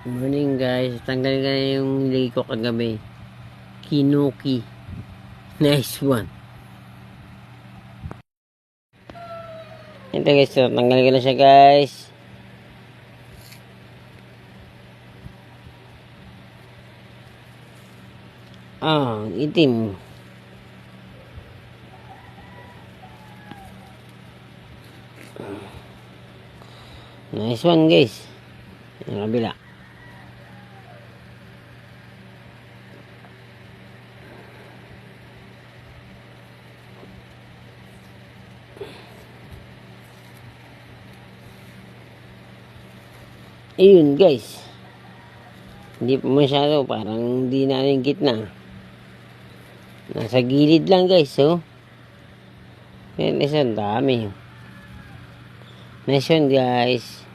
Morning guys, tanggal ka na yung leg ko kagabi. Kinuki. Nice one. Ito guys, so, tanggal ko na siya guys. Itim. Nice one guys. Yung kabila. Ayun guys, hindi pa masyado, parang hindi na yung gitna, nasa gilid lang guys. So yan, isang dami. Nice one guys.